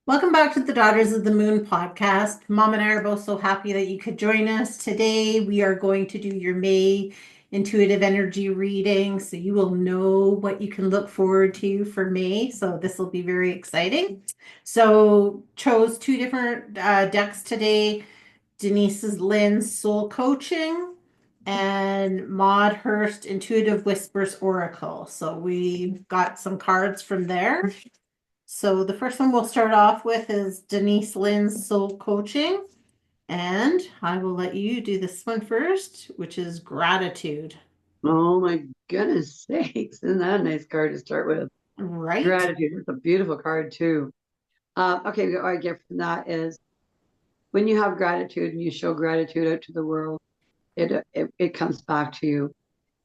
Welcome back to the Daughters of the Moon podcast. Mom and I are both so happy that you could join us. Today, we are going to do your May intuitive energy reading. So you will know what you can look forward to for May. So this will be very exciting. So chose two different decks today. Denise's Linn's Soul Coaching and Maude Hirst Intuitive Whispers Oracle. So we've got some cards from there. So the first one we'll start off with is Denise Linn's Soul Coaching. And I will let you do this one first, which is gratitude. Oh my goodness sakes. Isn't that a nice card to start with? Right? Gratitude. It's a beautiful card too. Okay, what I get from that is when you have gratitude and you show gratitude out to the world, it comes back to you.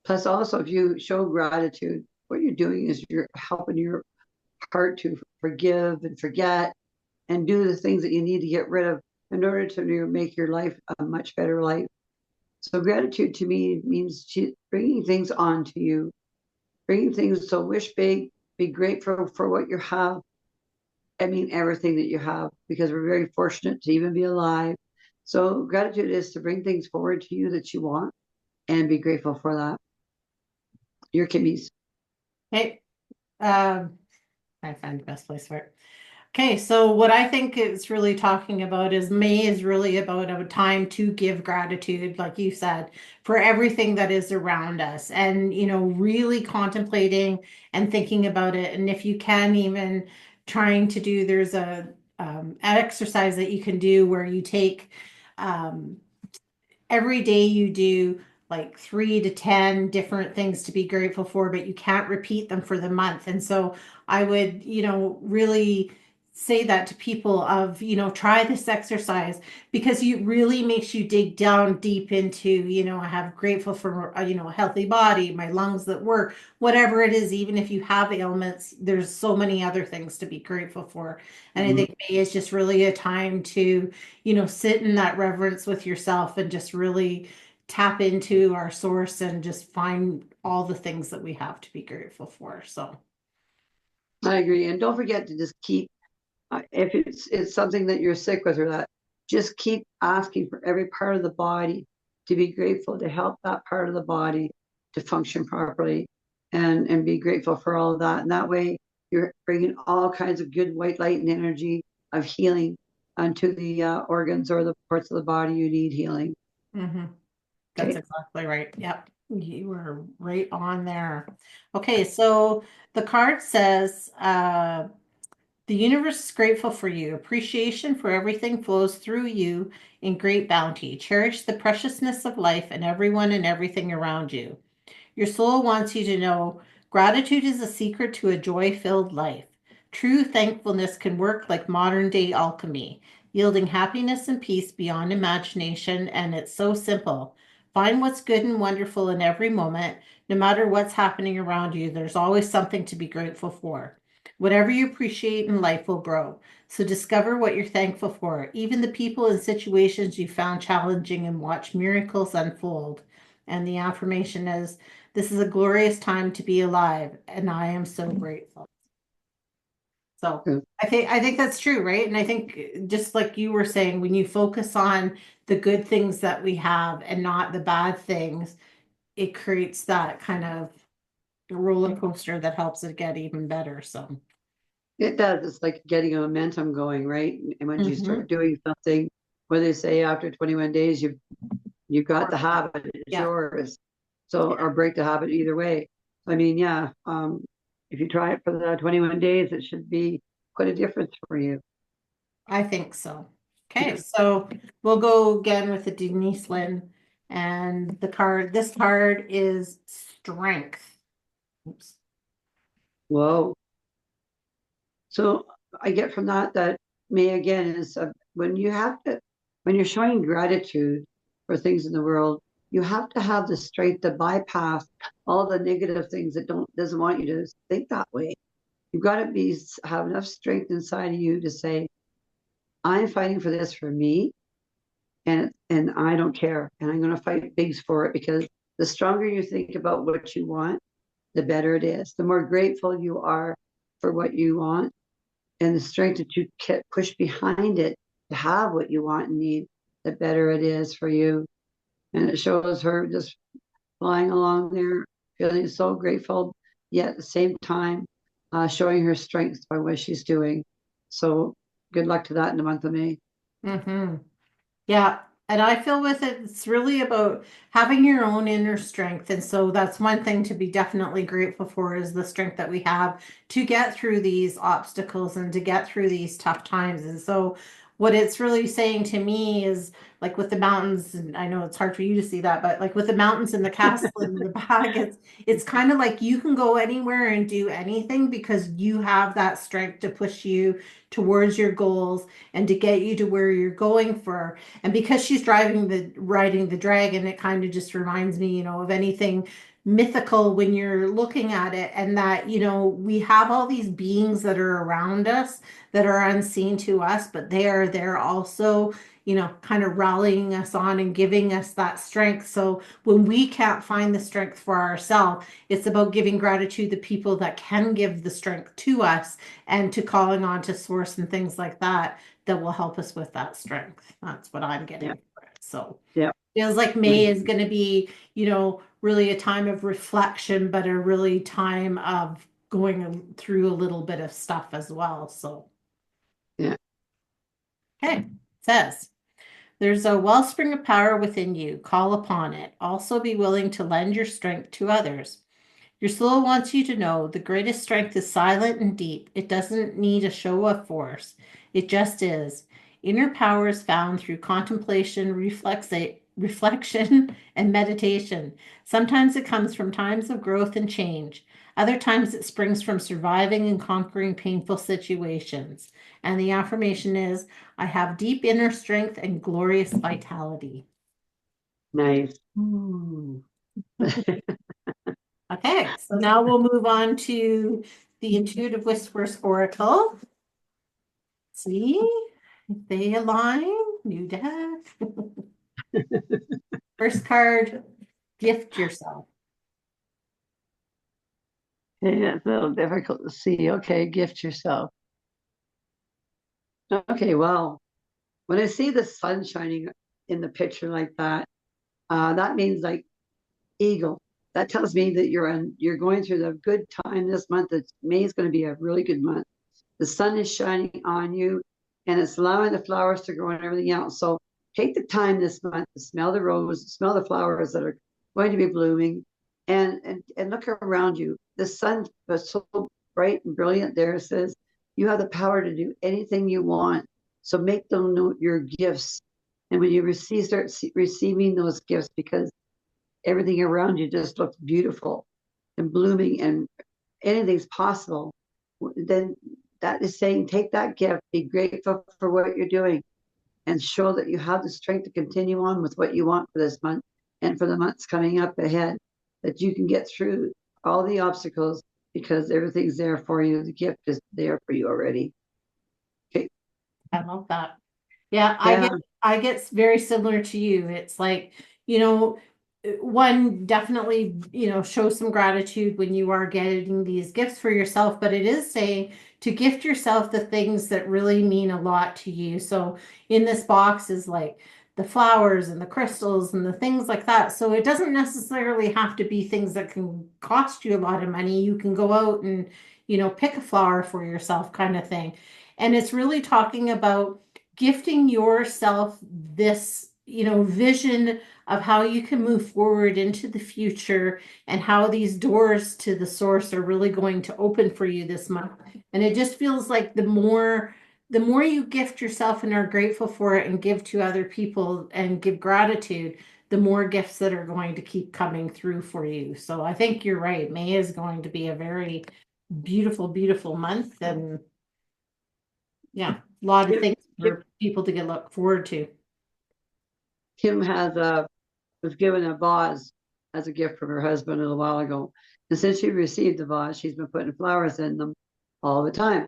Plus, also, if you show gratitude, what you're doing is you're helping your heart to forgive and forget and do the things that you need to get rid of in order to make your life a much better life. So gratitude to me means bringing things onto you, bringing things. So wish big, be grateful for what you have. I mean, everything that you have, because we're very fortunate to even be alive. So gratitude is to bring things forward to you that you want and be grateful for that. Your Kimmy's. Okay. I find the best place for it. Okay, so what I think it's really talking about is May is really about a time to give gratitude, like you said, for everything that is around us and, really contemplating and thinking about it. And if you can, even trying to do, there's an exercise that you can do where you take um, every day you do like 3 to 10 different things to be grateful for, but you can't repeat them for the month. And so I would, really say that to people of, try this exercise because it really makes you dig down deep into, I have grateful for, a healthy body, my lungs that work, whatever it is, even if you have ailments, there's so many other things to be grateful for. And I Mhm. think May is just really a time to sit in that reverence with yourself and just really tap into our source and just find all the things that we have to be grateful for. So, I agree. And don't forget to just keep, if it's something that you're sick with or that, just keep asking for every part of the body to be grateful, to help that part of the body to function properly, and be grateful for all of that. And that way you're bringing all kinds of good white light and energy of healing onto the organs or the parts of the body you need healing. mhm, that's Okay. exactly right. Yep. You were right on there. Okay, so the card says, the universe is grateful for you. Appreciation for everything flows through you in great bounty. Cherish the preciousness of life and everyone and everything around you. Your soul wants you to know gratitude is a secret to a joy filled life. True thankfulness can work like modern day alchemy, yielding happiness and peace beyond imagination, and it's so simple. Find what's good and wonderful in every moment. No matter what's happening around you, there's always something to be grateful for. Whatever you appreciate in life will grow. So discover what you're thankful for, even the people and situations you found challenging, and watch miracles unfold. And the affirmation is, this is a glorious time to be alive, and I am so grateful. So I think that's true, right? And I think just like you were saying, when you focus on the good things that we have and not the bad things, it creates that kind of roller coaster that helps it get even better. So, It does. It's like getting a momentum going, right? And once you mhm. start doing something, where they say after 21 days you've got the habit, it's Yeah, yours. So, yeah, or break the habit either way. I mean, yeah, if you try it for the 21 days, it should be quite a difference for you. I think so. Okay, Yeah. so we'll go again with the Denise Linn, and this card is strength. Oops. Whoa. So I get from that May again is when you're showing gratitude for things in the world, you have to have the strength to bypass all the negative things that doesn't want you to think that way. You've got to have enough strength inside of you to say, I'm fighting for this for me, and I don't care, and I'm going to fight bigs for it, because the stronger you think about what you want, the better it is. The more grateful you are for what you want, and the strength that you push behind it to have what you want and need, the better it is for you. And it shows her just flying along there, feeling so grateful, yet at the same time, showing her strength by what she's doing. So good luck to that in the month of May. Mm-hmm. Yeah. And I feel with it, it's really about having your own inner strength. And so that's one thing to be definitely grateful for is the strength that we have to get through these obstacles and to get through these tough times. And so what it's really saying to me is like with the mountains, and I know it's hard for you to see that, but like with the mountains and the castle in the back, it's kind of like you can go anywhere and do anything because you have that strength to push you towards your goals and to get you to where you're going for. And because she's riding the dragon, it kind of just reminds me, of anything mythical when you're looking at it, and that, we have all these beings that are around us that are unseen to us, but they're also, kind of rallying us on and giving us that strength. So when we can't find the strength for ourselves, it's about giving gratitude to people that can give the strength to us and to calling on to source and things like that that will help us with that strength. That's what I'm getting Yeah, for it. So yeah, feels like May is going to be, really a time of reflection, but a really time of going through a little bit of stuff as well. So, yeah. okay, it says there's a wellspring of power within you. Call upon it. Also be willing to lend your strength to others. Your soul wants you to know the greatest strength is silent and deep. It doesn't need a show of force. It just is. Inner power is found through contemplation, reflection, and meditation. Sometimes it comes from times of growth and change. Other times it springs from surviving and conquering painful situations. And the affirmation is, I have deep inner strength and glorious vitality. Nice. Ooh. Okay, so now we'll move on to the Intuitive Whispers Oracle. See if they align. New deck. First card, gift yourself. Yeah, it's a little difficult to see. Okay, gift yourself. Okay, wow. When I see the sun shining in the picture like that, that means like eagle. That tells me that you're going through the good time this month. May is going to be a really good month. The sun is shining on you, and it's allowing the flowers to grow and everything else. So take the time this month to smell the rose, smell the flowers that are going to be blooming, and look around you. The sun was so bright and brilliant there. It says you have the power to do anything you want. So make them know your gifts, and when you start receiving those gifts, because everything around you just looks beautiful and blooming, and anything's possible, then that is saying take that gift, be grateful for what you're doing, and show that you have the strength to continue on with what you want for this month and for the months coming up ahead, that you can get through all the obstacles because everything's there for you. The gift is there for you already. Okay. I love that. Yeah, Yeah. I get very similar to you. It's like, you know, one definitely, show some gratitude when you are getting these gifts for yourself, but it is saying to gift yourself the things that really mean a lot to you. So in this box is like the flowers and the crystals and the things like that. So it doesn't necessarily have to be things that can cost you a lot of money. You can go out and, pick a flower for yourself kind of thing. And it's really talking about gifting yourself this, vision of how you can move forward into the future and how these doors to the source are really going to open for you this month. And it just feels like the more you gift yourself and are grateful for it and give to other people and give gratitude, the more gifts that are going to keep coming through for you. So I think you're right. May is going to be a very beautiful, beautiful month. And yeah, a lot of Kim, things Kim, for people to get look forward to. Kim was given a vase as a gift from her husband a little while ago. And since she received the vase, she's been putting flowers in them all the time.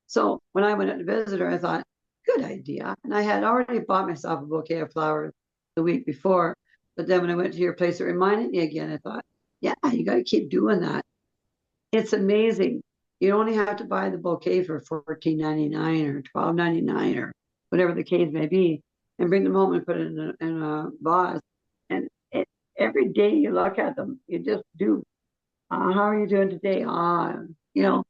So when I went out to visit her, I thought, good idea. And I had already bought myself a bouquet of flowers the week before. But then when I went to your place, it reminded me again. I thought, yeah, you got to keep doing that. It's amazing. you only have to buy the bouquet for $14.99 or $12.99 or whatever the case may be, and bring them home and put it in a vase. And every day you look at them, you just do. How are you doing today? You know,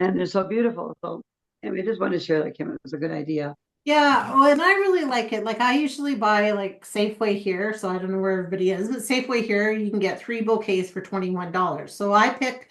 and they're so beautiful. So, and we just wanted to share that, Kim. It was a good idea. Yeah, well, and I really like it. Like I usually buy like Safeway here, so I don't know where everybody is, but Safeway here, you can get three bouquets for $21. So I pick,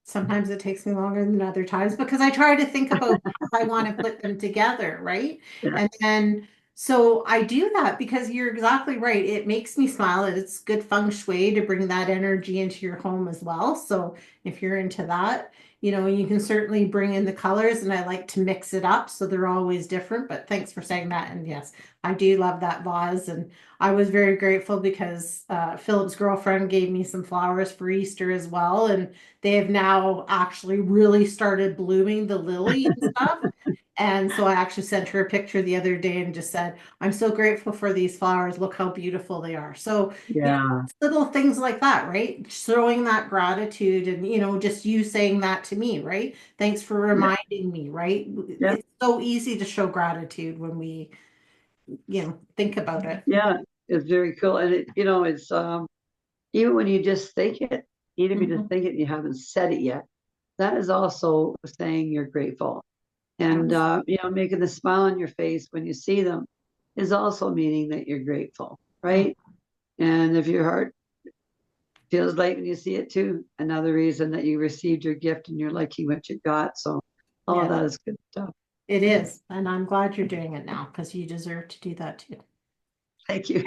sometimes it takes me longer than other times because I try to think about how I want to put them together, right? Yeah. And then so I do that because you're exactly right. It makes me smile. It's good feng shui to bring that energy into your home as well. So if you're into that, you can certainly bring in the colors, and I like to mix it up so they're always different. But thanks for saying that. And yes, I do love that vase. And I was very grateful because Philip's girlfriend gave me some flowers for Easter as well. And they have now actually really started blooming, the lily and stuff. And so I actually sent her a picture the other day and just said, I'm so grateful for these flowers. Look how beautiful they are. So, Yeah. little things like that, right? Showing that gratitude and, just you saying that to me, right? Thanks for Yeah. reminding me, right? Yeah. It's so easy to show gratitude when we, think about it. Yeah. It's very cool. And it's even when you just think it, even if you just Mhm. think it and you haven't said it yet, that is also saying you're grateful. And Abs- making the smile on your face when you see them is also meaning that you're grateful, mm, right? And if your heart feels light when you see it too, another reason that you received your gift and you're liking what you got. So all of Yeah, that is good stuff. it is. And I'm glad you're doing it now because you deserve to do that too. Thank you.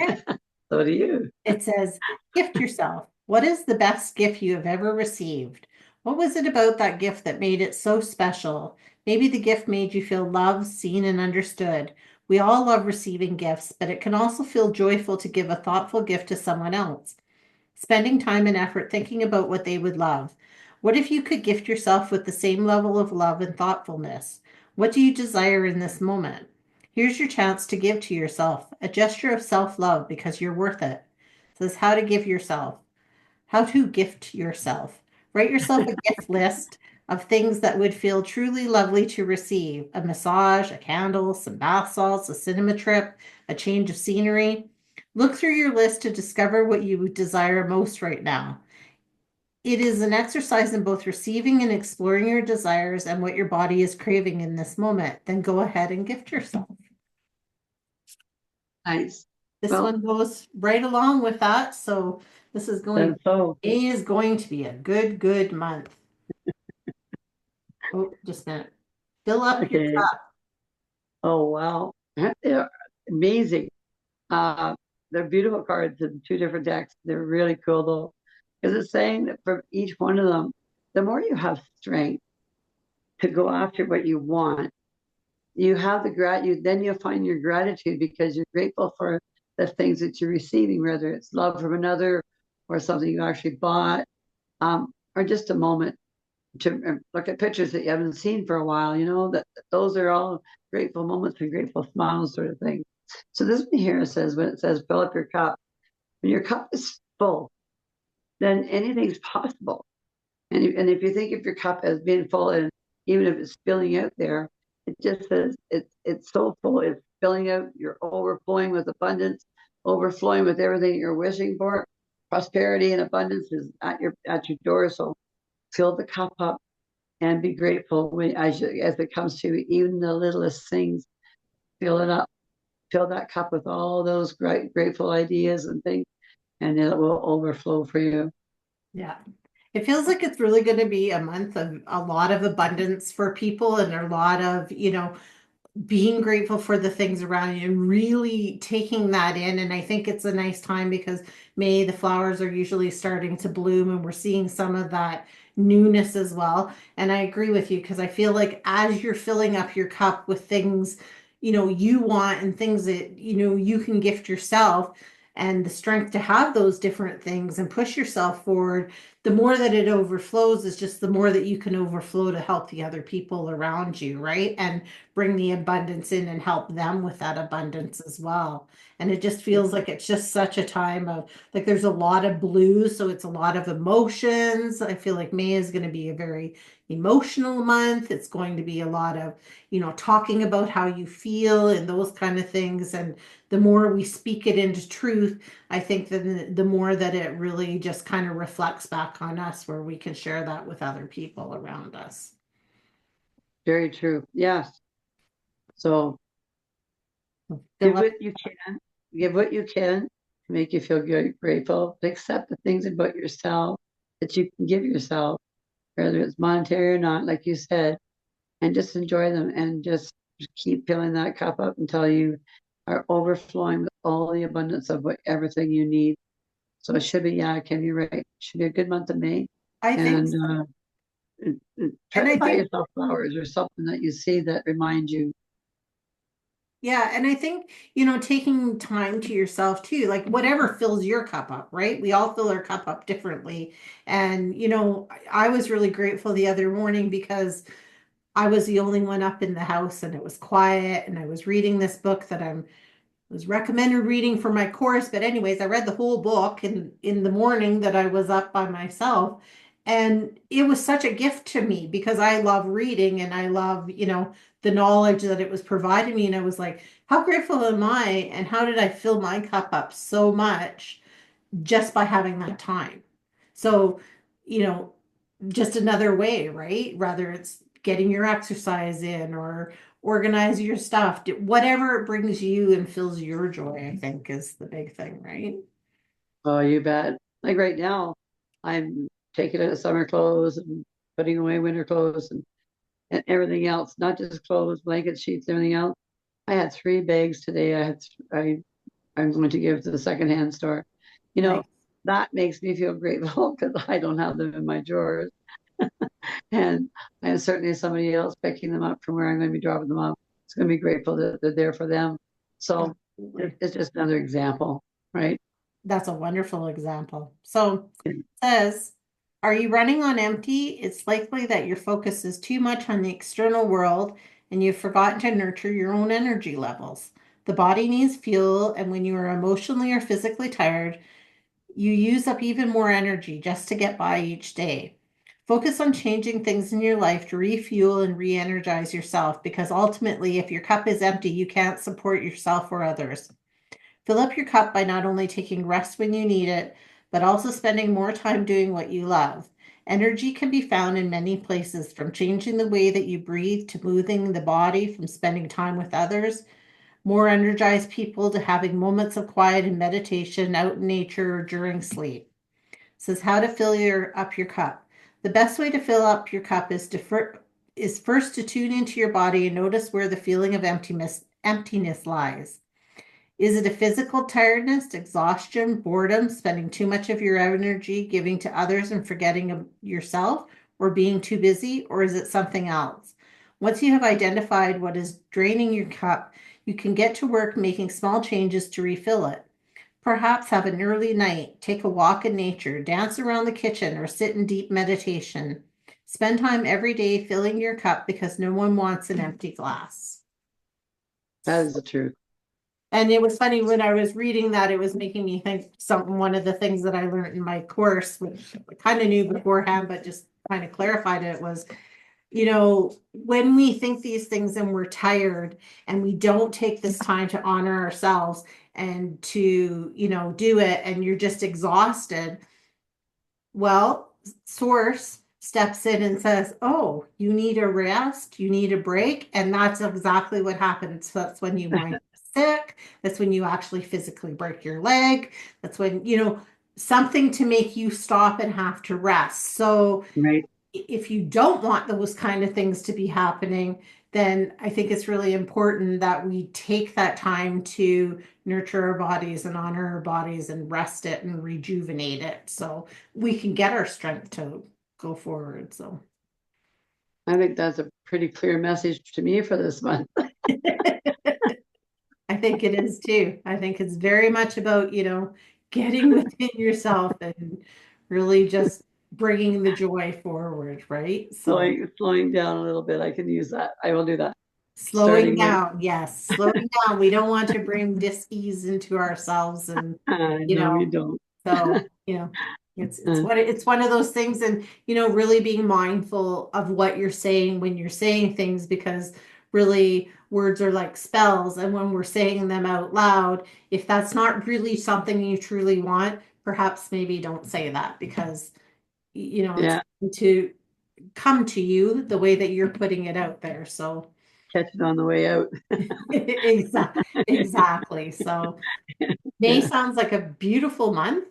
So do you. It says, gift yourself. What is the best gift you have ever received? What was it about that gift that made it so special? Maybe the gift made you feel loved, seen, and understood. We all love receiving gifts, but it can also feel joyful to give a thoughtful gift to someone else. Spending time and effort thinking about what they would love. What if you could gift yourself with the same level of love and thoughtfulness? What do you desire in this moment? Here's your chance to give to yourself, a gesture of self-love because you're worth it. It says how to give yourself, how to gift yourself. Write yourself a gift list of things that would feel truly lovely to receive: a massage, a candle, some bath salts, a cinema trip, a change of scenery. Look through your list to discover what you desire most right now. It is an exercise in both receiving and exploring your desires and what your body is craving in this moment. Then go ahead and gift yourself. Nice. This Well, one goes right along with that. So this is then going, so, May is going to be a good, good month. Oh, just a minute. Fill up your okay. cup. Oh, wow. They're amazing. Uh, they're beautiful cards in two different decks. They're really cool though. Because it's saying that for each one of them, the more you have strength to go after what you want, you have the gratitude, then you'll find your gratitude because you're grateful for the things that you're receiving, whether it's love from another or something you actually bought, or just a moment to look at pictures that you haven't seen for a while, that those are all grateful moments and grateful smiles sort of thing. So this one here says, when it says fill up your cup, when your cup is full, then anything's possible. And if you think of your cup as being full, and even if it's spilling out there, it just says it's so full, it's spilling out, you're overflowing with abundance, overflowing with everything you're wishing for. Prosperity and abundance is at your door. So fill the cup up and be grateful as it comes to even the littlest things. Fill it up, fill that cup with all those grateful ideas and things, and it will overflow for you. Yeah. It feels like it's really going to be a month of a lot of abundance for people and a lot of, being grateful for the things around you and really taking that in. And I think it's a nice time because May, the flowers are usually starting to bloom and we're seeing some of that newness as well. And I agree with you because I feel like as you're filling up your cup with things, you want and things that, you can gift yourself and the strength to have those different things and push yourself forward, the more that it overflows is just the more that you can overflow to help the other people around you, right? And bring the abundance in and help them with that abundance as well. And it just feels like it's just such a time of like there's a lot of blues, so it's a lot of emotions. I feel like May is going to be a very emotional month. It's going to be a lot of, talking about how you feel and those kind of things. And the more we speak it into truth, I think that the more that it really just kind of reflects back on us, where we can share that with other people around us. Very true. Yes. So give Philip, what you can, give what you can to make you feel good, grateful, accept the things about yourself that you can give yourself, whether it's monetary or not, like you said, and just enjoy them and just keep filling that cup up until you are overflowing with all the abundance of what everything you need. So it should be, yeah, Kim, you're right. It should be a good month of May. I think And so. try And to I buy think yourself flowers or something that you see that reminds you. Yeah, and I think, taking time to yourself too, like whatever fills your cup up, right? We all fill our cup up differently. And, I was really grateful the other morning because I was the only one up in the house and it was quiet and I was reading this book that I'm was recommended reading for my course. But anyways, I read the whole book in the morning that I was up by myself. And it was such a gift to me because I love reading and I love, the knowledge that it was providing me. And I was like, how grateful am I? And how did I fill my cup up so much just by having that time? So, you know, just another way, right? Rather it's getting your exercise in or organize your stuff, whatever brings you and fills your joy, I think is the big thing, right? Oh, you bet. Like right now, I'm taking out summer clothes and putting away winter clothes and everything else, not just clothes, blankets, sheets, everything else. I had 3 bags today. I'm going to give to the secondhand store. You know, Nice. that makes me feel grateful because I don't have them in my drawers. And I am certainly somebody else picking them up from where I'm going to be dropping them off. It's going to be grateful that they're there for them. So Absolutely. it's just another example, right? That's a wonderful example. So it says, are you running on empty? It's likely that your focus is too much on the external world and you've forgotten to nurture your own energy levels. The body needs fuel, and when you are emotionally or physically tired, you use up even more energy just to get by each day. Focus on changing things in your life to refuel and re energize yourself because ultimately, if your cup is empty, you can't support yourself or others. Fill up your cup by not only taking rest when you need it, but also spending more time doing what you love. Energy can be found in many places, from changing the way that you breathe to moving the body, from spending time with others, more energized people to having moments of quiet and meditation out in nature or during sleep. It says how to fill up your cup. The best way to fill up your cup is first to tune into your body and notice where the feeling of emptiness lies. Is it a physical tiredness, exhaustion, boredom, spending too much of your energy giving to others and forgetting of yourself, or being too busy, or is it something else? Once you have identified what is draining your cup, you can get to work making small changes to refill it. Perhaps have an early night, take a walk in nature, dance around the kitchen, or sit in deep meditation. Spend time every day filling your cup because no one wants an empty glass. That is the truth. And it was funny when I was reading that, it was making me think one of the things that I learned in my course, which I kind of knew beforehand, but just kind of clarified it was, when we think these things and we're tired and we don't take this time to honor ourselves and to, do it and you're just exhausted, well, source steps in and says, oh, you need a rest, you need a break. And that's exactly what happens. So that's when you wind up sick. That's when you actually physically break your leg. That's when, something to make you stop and have to rest. So Right. if you don't want those kind of things to be happening, then I think it's really important that we take that time to nurture our bodies and honor our bodies and rest it and rejuvenate it so we can get our strength to go forward. So I think that's a pretty clear message to me for this month. I think it is too. I think it's very much about, getting within yourself and really just bringing the joy forward, right? So Slowing down a little bit. I can use that. I will do that. slowing Starting right. down, yes, slowing down. We don't want to bring dis-ease into ourselves and, No, you don't. so, It's one of those things, and really being mindful of what you're saying when you're saying things, because really words are like spells, and when we're saying them out loud, if that's not really something you truly want, perhaps maybe don't say that, because it's Yeah, going to come to you the way that you're putting it out there. So catch it on the way out. exactly. So May Yeah, sounds like a beautiful month.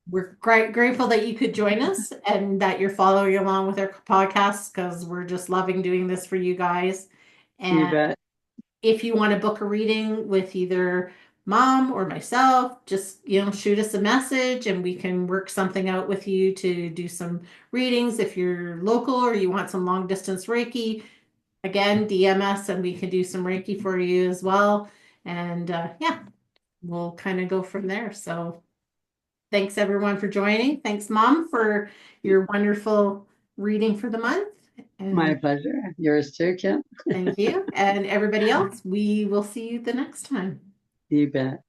We're grateful that you could join us and that you're following along with our podcast, because we're just loving doing this for you guys. you And bet. if you want to book a reading with either mom or myself, just shoot us a message and we can work something out with you to do some readings. If you're local or you want some long distance Reiki, again, DM us and we can do some Reiki for you as well. And yeah, we'll kind of go from there. So thanks everyone for joining. Thanks, Mom, for your wonderful reading for the month. My And pleasure. Yours too, Kim. thank you. And everybody else, we will see you the next time. You bet.